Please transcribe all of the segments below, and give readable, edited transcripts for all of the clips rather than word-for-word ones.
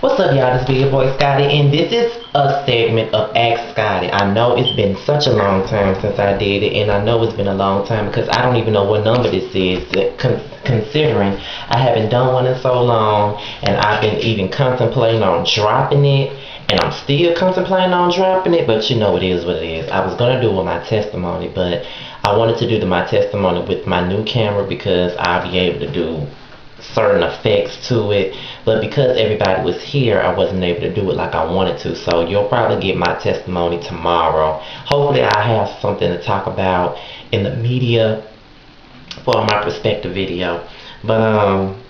What's up, y'all? This is your boy Scotty, and this is a segment of Ask Scotty. I know it's been such a long time since I did it, and I know it's been a long time because I don't even know what number this is, considering I haven't done one in so long, and I've been even contemplating on dropping it, and I'm still contemplating on dropping it, but you know it is what it is. I was going to do it with my testimony, but I wanted to do my testimony with my new camera because I'll be able to do certain effects to it, but because everybody was here, I wasn't able to do it like I wanted to. So you'll probably get my testimony tomorrow. Hopefully I have something to talk about in the media for my perspective video. But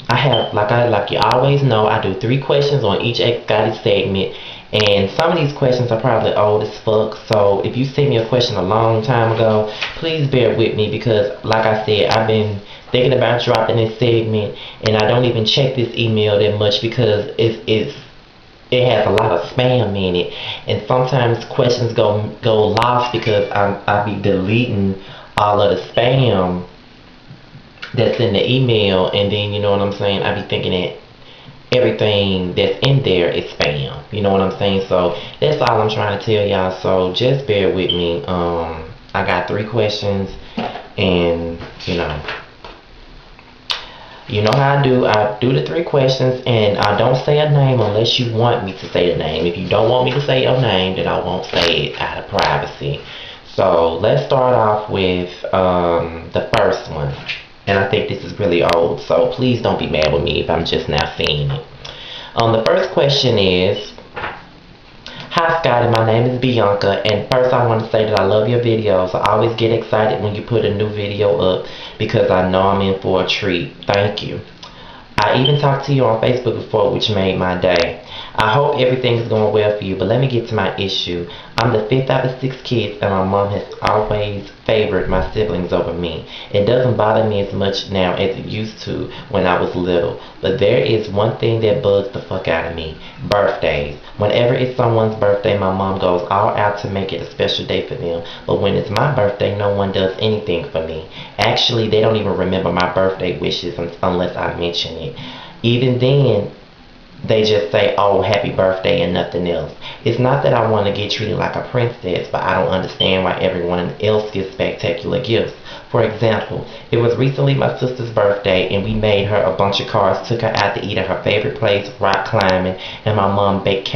I have, like you always know, I do 3 questions on each Ask Scotty segment, and some of these questions are probably old as fuck. So if you sent me a question a long time ago, please bear with me because, like I said, I've been thinking about dropping this segment, and I don't even check this email that much because it has a lot of spam in it, and sometimes questions go lost because I be deleting all of the spam that's in the email, and then you know what I'm saying, I be thinking that everything that's in there is spam, you know what I'm saying. So that's all I'm trying to tell y'all, so just bear with me. I got 3 questions, and you know how I do the 3 questions, and I don't say a name unless you want me to say the name. If you don't want me to say your name, then I won't say it out of privacy. So let's start off with the first one. And I think this is really old, so please don't be mad with me if I'm just now seeing it. The first question is, hi Scotty, my name is Bianca, and first I want to say that I love your videos. I always get excited when you put a new video up because I know I'm in for a treat. Thank you. I even talked to you on Facebook before, which made my day. I hope everything is going well for you, but let me get to my issue. I'm the 5th out of 6 kids, and my mom has always favored my siblings over me. It doesn't bother me as much now as it used to when I was little, but there is one thing that bugs the fuck out of me: birthdays. Whenever it's someone's birthday, my mom goes all out to make it a special day for them, but when it's my birthday, no one does anything for me. Actually, they don't even remember my birthday wishes unless I mention it. Even then, they just say, oh, happy birthday, and nothing else. It's not that I want to get treated like a princess, but I don't understand why everyone else gets spectacular gifts. For example, it was recently my sister's birthday, and we made her a bunch of cards, took her out to eat at her favorite place, rock climbing, and my mom baked 2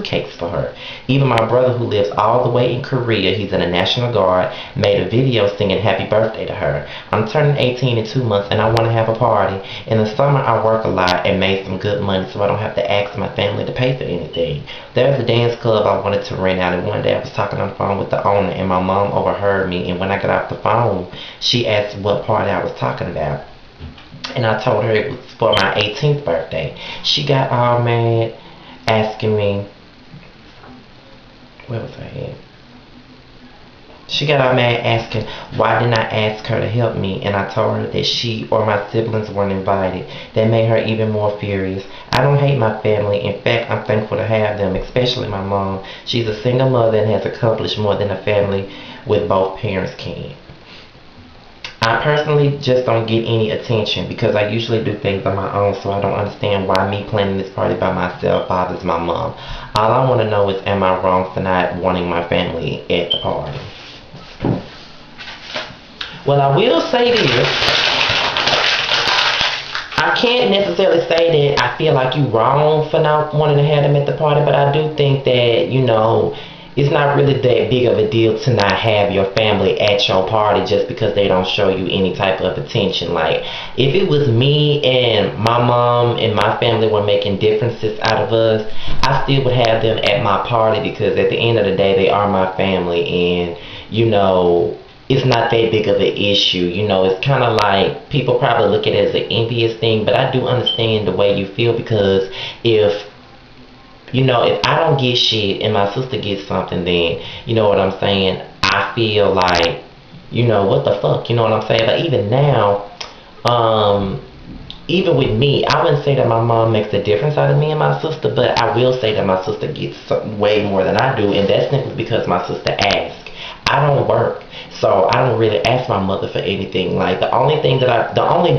cakes for her. Even my brother, who lives all the way in Korea, he's in the National Guard, made a video singing happy birthday to her. I'm turning 18 in 2 months, and I want to have a party. In the summer, I work a lot and made some good money, so I don't have to ask my family to pay for anything. There's a dance club I wanted to rent out, and one day I was talking on the phone with the owner, and my mom overheard me, and when I got off the phone, she asked what party I was talking about, and I told her it was for my 18th birthday. She got all mad, asking me, where was I at? She got all mad asking why didn't I ask her to help me, and I told her that she or my siblings weren't invited. That made her even more furious. I don't hate my family. In fact, I'm thankful to have them, especially my mom. She's a single mother and has accomplished more than a family with both parents can. I personally just don't get any attention because I usually do things on my own, so I don't understand why me planning this party by myself bothers my mom. All I want to know is, am I wrong for not wanting my family at the party? Well, I will say this. I can't necessarily say that I feel like you wrong for not wanting to have them at the party, but I do think that, it's not really that big of a deal to not have your family at your party just because they don't show you any type of attention. Like, if it was me and my mom and my family were making differences out of us, I still would have them at my party because at the end of the day, they are my family, and, it's not that big of an issue. It's kind of like people probably look at it as an envious thing, but I do understand the way you feel because if I don't get shit and my sister gets something, then, you know what I'm saying, I feel like, what the fuck, you know what I'm saying? But even now, even with me, I wouldn't say that my mom makes a difference out of me and my sister, but I will say that my sister gets way more than I do, and that's simply because my sister asks. I don't work, so I don't really ask my mother for anything. Like, the only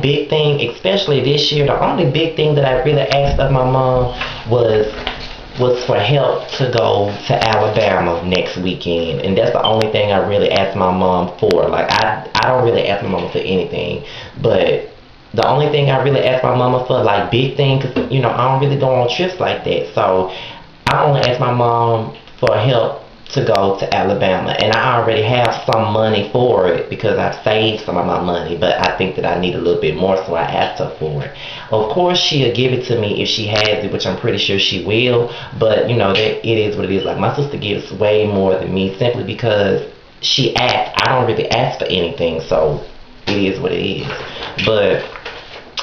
big thing, especially this year, the only big thing that I really asked of my mom was for help to go to Alabama next weekend, and that's the only thing I really asked my mom for. Like I don't really ask my mama for anything, but the only thing I really ask my mama for, like big thing, cause you know I don't really go on trips like that, so I only ask my mom for help to go to Alabama, and I already have some money for it because I've saved some of my money, but I think that I need a little bit more, so I asked her for it. Of course, she'll give it to me if she has it, which I'm pretty sure she will, but you know, that it is what it is. Like my sister gives way more than me simply because she asked. I don't really ask for anything, so it is what it is. But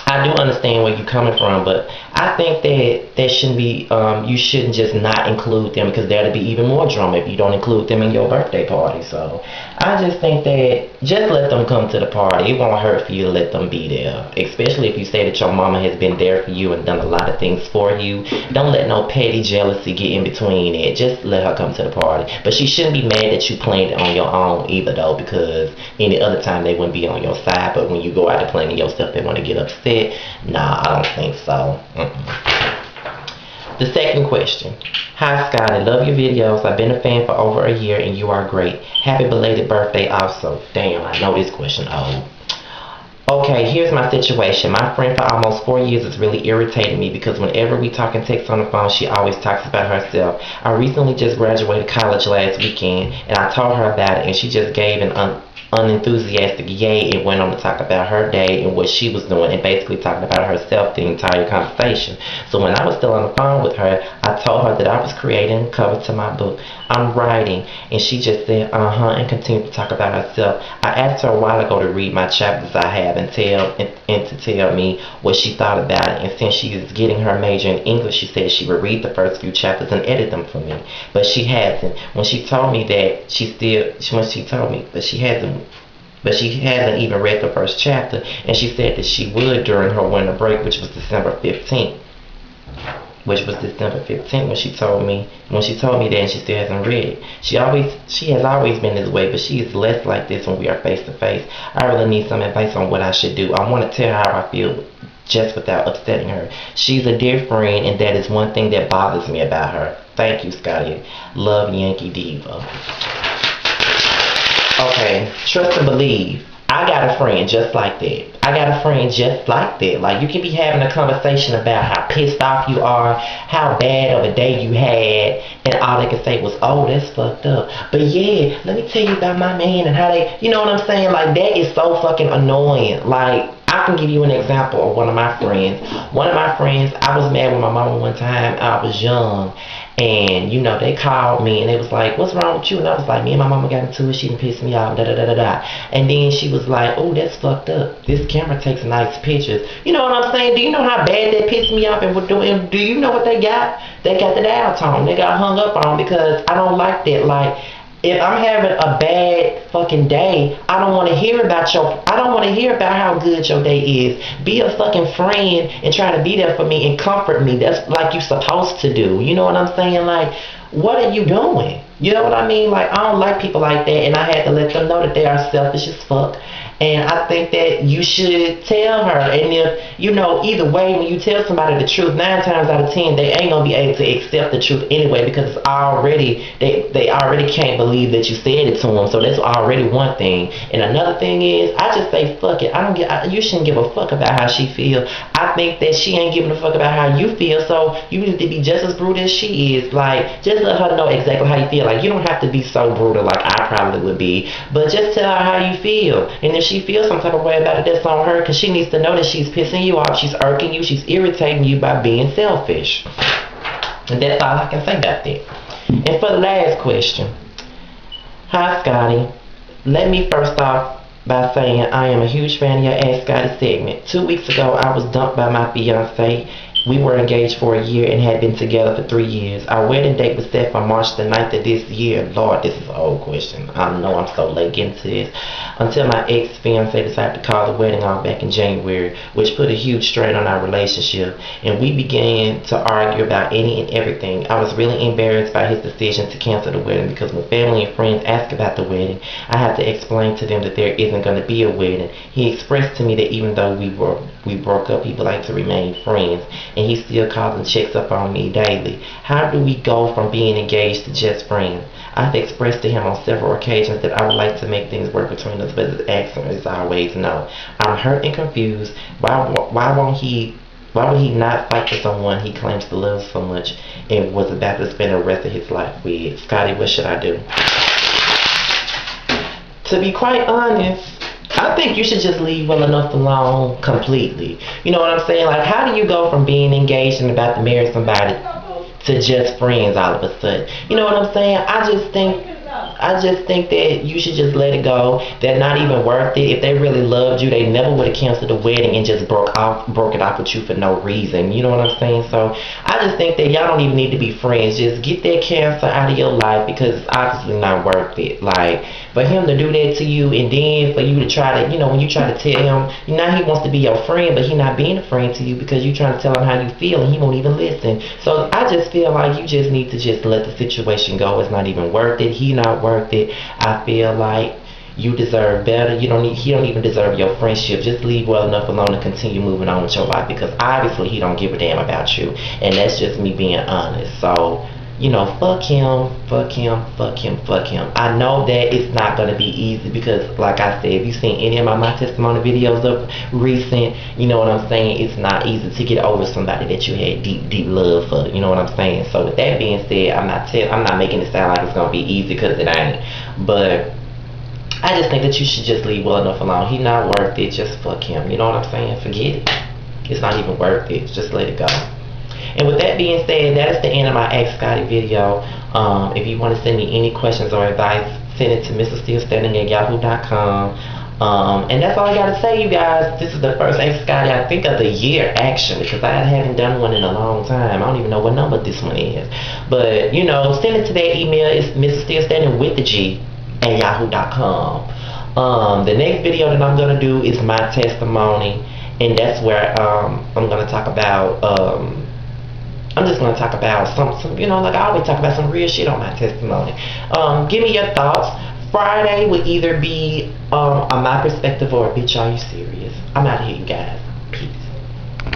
I do understand where you're coming from, but I think that shouldn't be, you shouldn't just not include them, because that'll be even more drama if you don't include them in your birthday party. So I just think that just let them come to the party. It won't hurt for you to let them be there, especially if you say that your mama has been there for you and done a lot of things for you. Don't let no petty jealousy get in between it. Just let her come to the party. But she shouldn't be mad that you planned it on your own either, though, because any other time they wouldn't be on your side, but when you go out to planning your stuff, they want to get upset. Nah, I don't think so. The second question. Hi Scotty, love your videos. I've been a fan for over a year and you are great. Happy belated birthday also. Damn, I know this question old. Okay, here's my situation. My friend for almost 4 years is really irritating me because whenever we talk and text on the phone, she always talks about herself. I recently just graduated college last weekend and I told her about it and she just gave an unenthusiastic yay and went on to talk about her day and what she was doing and basically talking about herself the entire conversation. So when I was still on the phone with her, I told her that I was creating a cover to my book. I'm writing, and she just said and continued to talk about herself. I asked her a while ago to read my chapters I have and to tell me what she thought about it, and since she is getting her major in English, she said she would read the first few chapters and edit them for me, but she hasn't. When she told me that but she hasn't even read the first chapter, and she said that she would during her winter break, which was December 15th. When she told me that, and she still hasn't read it. She has always been this way, but she is less like this when we are face to face. I really need some advice on what I should do. I want to tell her how I feel just without upsetting her. She's a dear friend, and that is one thing that bothers me about her. Thank you, Scotty. Love, Yankee Diva. Okay, trust and believe. I got a friend just like that. Like, you can be having a conversation about how pissed off you are, how bad of a day you had, and all they can say was, oh, that's fucked up. But yeah, let me tell you about my man and how they, you know what I'm saying? Like, that is so fucking annoying. Like, I can give you an example of one of my friends. I was mad with my mama one time. I was young. And, you know, they called me and they was like, what's wrong with you? And I was like, me and my mama got into it. She done pissed me off, da-da-da-da-da. And then she was like, oh, that's fucked up. This camera takes nice pictures. You know what I'm saying? Do you know how bad that pissed me off? And do you know what they got? They got the dial tone. They got hung up on because I don't like that. Like, if I'm having a bad fucking day, I don't want to hear about how good your day is. Be a fucking friend and try to be there for me and comfort me. That's like you supposed to do. You know what I'm saying? Like, what are you doing? You know what I mean? Like, I don't like people like that, and I had to let them know that they are selfish as fuck. And I think that you should tell her. And if, you know, either way, when you tell somebody the truth, 9 times out of 10, they ain't gonna be able to accept the truth anyway, because it's already, they already can't believe that you said it to them. So that's already one thing. And another thing is, I just say fuck it. You shouldn't give a fuck about how she feels. I think that she ain't giving a fuck about how you feel, so you need to be just as brutal as she is. Like, just let her know exactly how you feel. Like, you don't have to be so brutal like I probably would be, but just tell her how you feel. And if she feels some type of way about it, that's on her, because she needs to know that she's pissing you off, she's irking you, she's irritating you by being selfish. And that's all I can say about that. And for the last question. Hi Scotty. Let me first off by saying I am a huge fan of your Ask Scotty segment. 2 weeks ago I was dumped by my fiance. We were engaged for a year and had been together for 3 years. Our wedding date was set for March the 9th of this year. Lord, this is an old question. I know I'm so late into this. Until my ex-fiance decided to call the wedding off back in January, which put a huge strain on our relationship. And we began to argue about any and everything. I was really embarrassed by his decision to cancel the wedding, because when family and friends ask about the wedding, I have to explain to them that there isn't going to be a wedding. He expressed to me that even though we were we broke up, he would like to remain friends, and he still calls and checks up on me daily. How do we go from being engaged to just friends? I've expressed to him on several occasions that I would like to make things work between us, but his answer is always no. I'm hurt and confused. Why would he not fight for someone he claims to love so much and was about to spend the rest of his life with? Scotty, what should I do? To be quite honest, I think you should just leave well enough alone completely. You know what I'm saying? Like, how do you go from being engaged and about to marry somebody to just friends all of a sudden? You know what I'm saying? I just think that you should just let it go. They're not even worth it. If they really loved you, they never would have canceled the wedding and just broke it off with you for no reason. You know what I'm saying? So I just think that y'all don't even need to be friends. Just get that cancer out of your life because it's obviously not worth it. Like, for him to do that to you and then for you to try to, when you try to tell him, now he wants to be your friend, but he not being a friend to you because you trying to tell him how you feel and he won't even listen. So I just feel like you just need to just let the situation go. It's not even worth it. He not worth it. I feel like you deserve better. He don't even deserve your friendship. Just leave well enough alone and continue moving on with your life because obviously he don't give a damn about you. And that's just me being honest. So, fuck him, fuck him, fuck him, fuck him. I know that it's not going to be easy because, like I said, if you've seen any of my testimony videos of recent, you know what I'm saying, it's not easy to get over somebody that you had deep, deep love for, you know what I'm saying? So with that being said, I'm not making it sound like it's going to be easy because it ain't. But I just think that you should just leave well enough alone. He not worth it, just fuck him. You know what I'm saying? Forget it. It's not even worth it. Just let it go. And with that being said, that is the end of my Ask Scotty video. If you want to send me any questions or advice, send it to mrstillstanding@yahoo.com. And that's all I got to say, you guys. This is the first Ask Scotty, I think, of the year, actually, because I haven't done one in a long time. I don't even know what number this one is. But, send it to that email. It's mrstillstanding with the G at yahoo.com. The next video that I'm going to do is my testimony. And that's where I'm going to talk about... I'm just going to talk about some, like I always talk about some real shit on my testimony. Give me your thoughts. Friday would either be my perspective or a bitch, are you serious? I'm out of here, you guys.